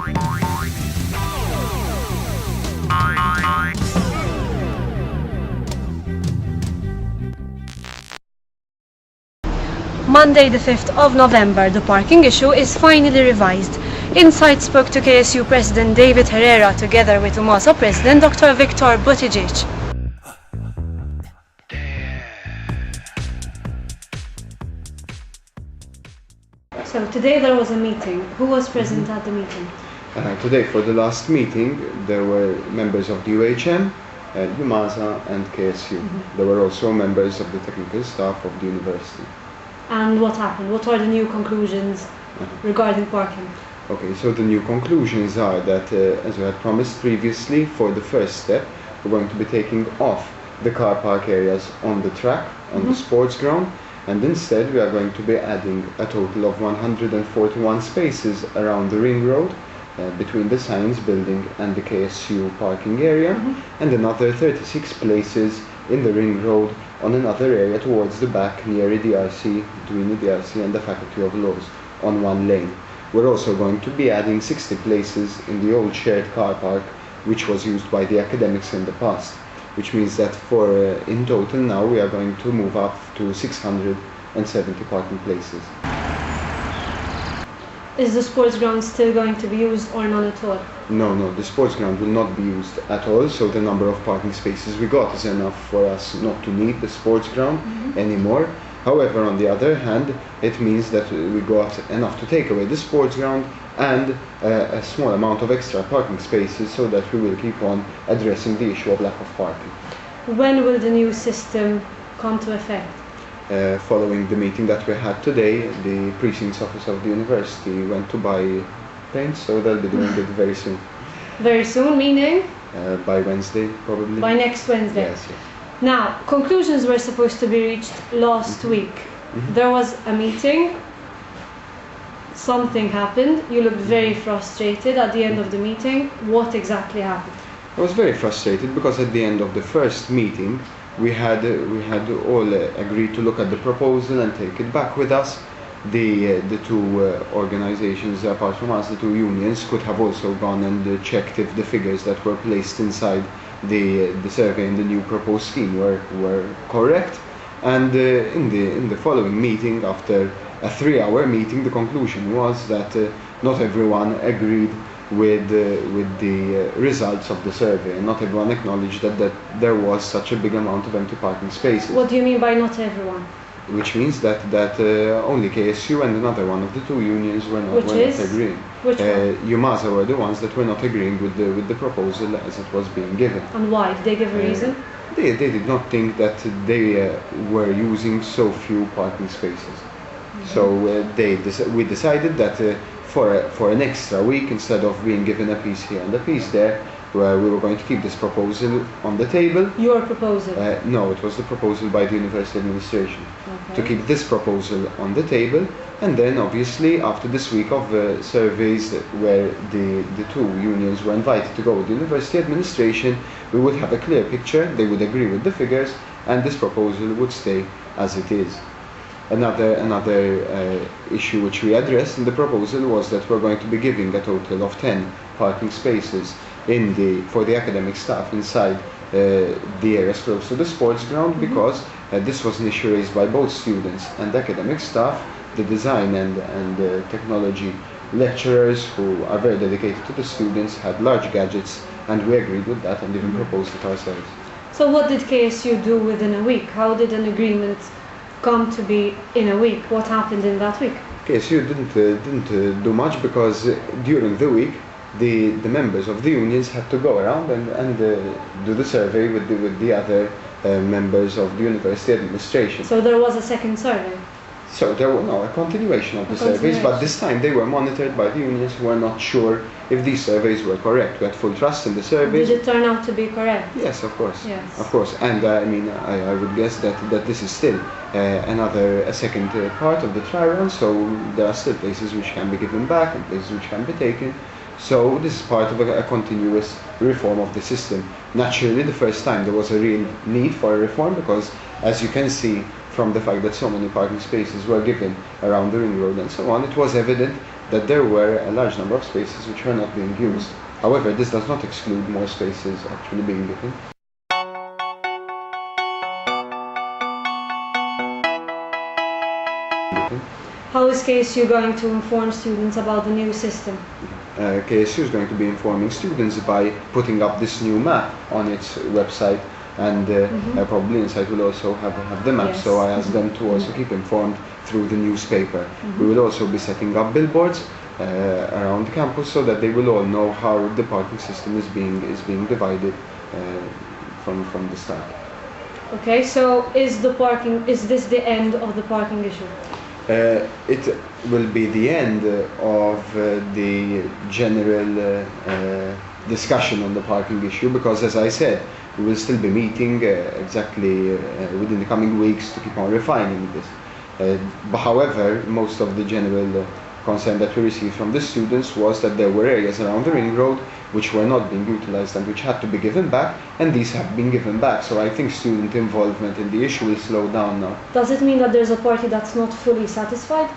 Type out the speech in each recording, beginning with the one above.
Monday the 5th of November, the parking issue is finally revised. Insite spoke to KSU President David Herrera together with UMASA President Dr. Victor Buttigieg. So today there was a meeting. Who was present at the meeting? Today, for the last meeting, there were members of the UHM, UMASA and KSU. There were also members of the technical staff of the university. And what happened? What are the new conclusions regarding parking? Okay, so the new conclusions are that, as we had promised previously, for the first step, we're going to be taking off the car park areas on the track, on the sports ground, and instead we are going to be adding a total of 141 spaces around the ring road, between the science building and the KSU parking area, and another 36 places in the ring road on another area towards the back near the DRC, between the DRC and the Faculty of Laws, on one lane. We're also going to be adding 60 places in the old shared car park, which was used by the academics in the past, which means that for in total now we are going to move up to 670 parking places. Is the sports ground still going to be used or none at all? No, the sports ground will not be used at all, so the number of parking spaces we got is enough for us not to need the sports ground anymore. However, on the other hand, it means that we got enough to take away the sports ground and a small amount of extra parking spaces, so that we will keep on addressing the issue of lack of parking. When will the new system come to effect? Following the meeting that we had today, the precincts office of the university went to buy paint, so they'll be doing it very soon. Very soon, meaning? By Wednesday, probably. By next Wednesday? Yes. Now, conclusions were supposed to be reached last week. There was a meeting, something happened, you looked very frustrated at the end of the meeting. What exactly happened? I was very frustrated because at the end of the first meeting we had all agreed to look at the proposal and take it back with us. The two organizations, apart from us, the two unions, could have also gone and checked if the figures that were placed inside the survey in the new proposed scheme were correct. And in the following meeting, after a 3-hour meeting, the conclusion was that not everyone agreed with the results of the survey, and not everyone acknowledged that there was such a big amount of empty parking spaces. What do you mean by not everyone? Which means that only KSU and another one of the two unions were not agreeing. Which one? UMASA were the ones that were not agreeing with the proposal as it was being given. And why? Did they give a reason? They did not think that they were using so few parking spaces. So we decided that for an extra week, instead of being given a piece here and a piece there, we were going to keep this proposal on the table. Your proposal? No, it was the proposal by the university administration. To keep this proposal on the table, and then obviously after this week of surveys where the two unions were invited to go with the university administration, we would have a clear picture, they would agree with the figures, and this proposal would stay as it is. Another issue which we addressed in the proposal was that we're going to be giving a total of 10 parking spaces for the academic staff inside the areas close to the sports ground, because this was an issue raised by both students and academic staff. The design and technology lecturers, who are very dedicated to the students, had large gadgets, and we agreed with that and even proposed it ourselves. So what did KSU do within a week? How did an agreement come to be in a week? What happened in that week? KSU didn't do much, because during the week the members of the unions had to go around and do the survey with the other members of the university administration. So there was a second survey? So there was a continuation of the surveys, but this time they were monitored by the unions, who were not sure if these surveys were correct. We had full trust in the surveys. Did it turn out to be correct? Yes, of course. Yes. Of course. And I would guess that this is still a second part of the trial run, so there are still places which can be given back and places which can be taken. So this is part of a continuous reform of the system. Naturally, the first time there was a real need for a reform, because as you can see from the fact that so many parking spaces were given around the ring road and so on, it was evident that there were a large number of spaces which were not being used. However, this does not exclude more spaces actually being given. How is KSU going to inform students about the new system? KSU is going to be informing students by putting up this new map on its website, and probably Insite will also have the map, Yes. so I asked them to also keep informed through the newspaper. We will also be setting up billboards around campus so that they will all know how the parking system is being divided from the start. Okay, so is this the end of the parking issue? It will be the end of the general discussion on the parking issue, because, as I said, we will still be meeting exactly within the coming weeks to keep on refining this. But however, most of the general concern that we received from the students was that there were areas around the ring road which were not being utilized and which had to be given back, and these have been given back. So I think student involvement in the issue will slow down now. Does it mean that there's a party that's not fully satisfied?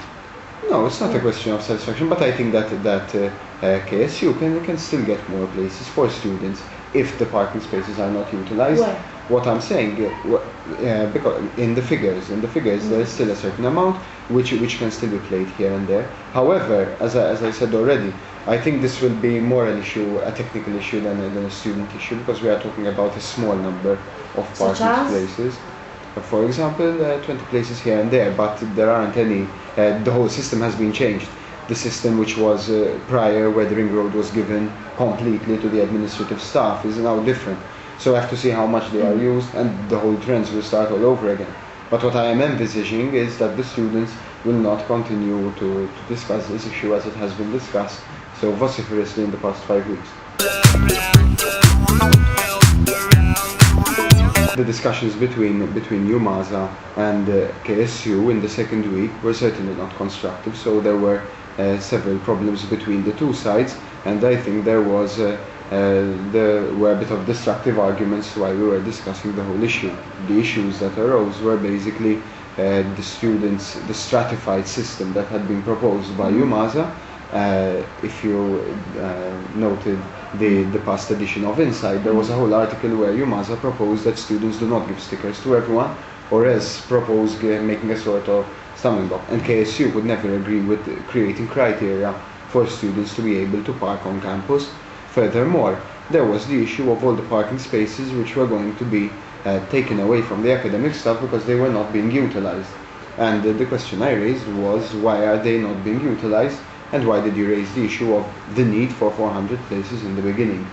No, it's not a question of satisfaction, but I think that KSU can still get more places for students if the parking spaces are not utilized. Where? What I'm saying, because in the figures there is still a certain amount which can still be played here and there. However, as I said already, I think this will be more an issue, a technical issue than a student issue, because we are talking about a small number of parking places. For example, 20 places here and there, but there aren't any. The whole system has been changed. The system which was prior, where the ring road was given completely to the administrative staff, is now different. So I have to see how much they are used, and the whole trends will start all over again. But what I am envisaging is that the students will not continue to discuss this issue as it has been discussed so vociferously in the past 5 weeks. The discussions between UMASA and KSU in the second week were certainly not constructive, so there were several problems between the two sides, and I think there were a bit of destructive arguments while we were discussing the whole issue. The issues that arose were basically the stratified system that had been proposed by UMASA. If you noted the past edition of Insite, there was a whole article where UMASA proposed that students do not give stickers to everyone, or else propose making a sort of stumbling block. And KSU would never agree with creating criteria for students to be able to park on campus. Furthermore, there was the issue of all the parking spaces which were going to be taken away from the academic staff because they were not being utilized. And the question I raised was, why are they not being utilized? And why did you raise the issue of the need for 400 places in the beginning?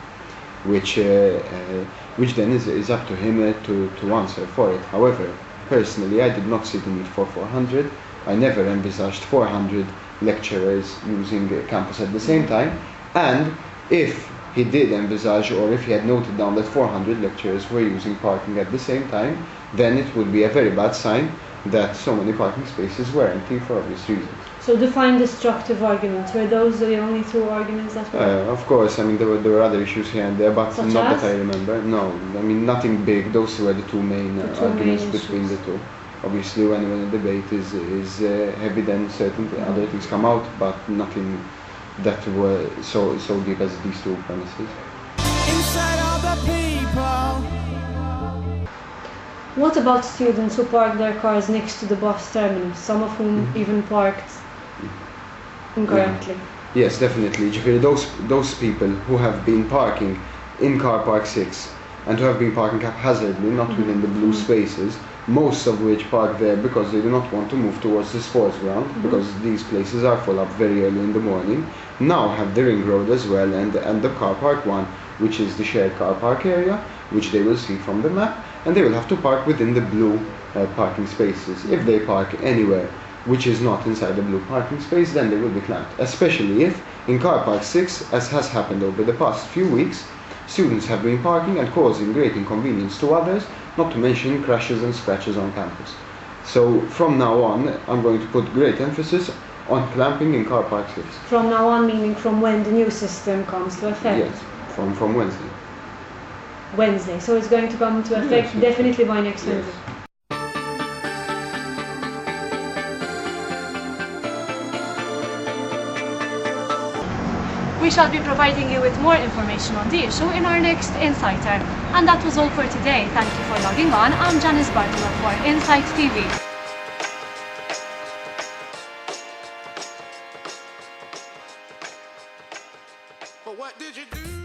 Which then is up to him to answer for it. However, personally, I did not see the need for 400. I never envisaged 400 lecturers using campus at the same time. And if he did envisage, or if he had noted down that 400 lecturers were using parking at the same time, then it would be a very bad sign that so many parking spaces were empty for obvious reasons. So define destructive arguments. Were those the only two arguments that were? Of course, I mean there were other issues here and there, but Such not as? that I remember. No, I mean nothing big. Those were the two main arguments between the two. Obviously, when a debate is heavy, then certain other things come out, but nothing that were so deep as these two premises. Inside all the people. What about students who park their cars next to the bus terminus, some of whom even parked incorrectly? Yes, definitely. Those people who have been parking in car park 6 and who have been parking haphazardly, not within the blue spaces, most of which park there because they do not want to move towards the sports ground, because these places are full up very early in the morning, now have the ring road as well, and the car park 1, which is the shared car park area, which they will see from the map, and they will have to park within the blue parking spaces. If they park anywhere which is not inside the blue parking space, then they will be clamped, especially if in car park 6, as has happened over the past few weeks, students have been parking and causing great inconvenience to others, not to mention crashes and scratches on campus. So from now on, I'm going to put great emphasis on clamping in car park 6. From now on, meaning from when the new system comes to effect? Yes, from Wednesday. Wednesday, so it's going to come into effect definitely by next Yes. Wednesday. We shall be providing you with more information on the issue in our next Insider. And that was all for today. Thank you for logging on. I'm Janice Bartolo for Insite TV. But what did you do?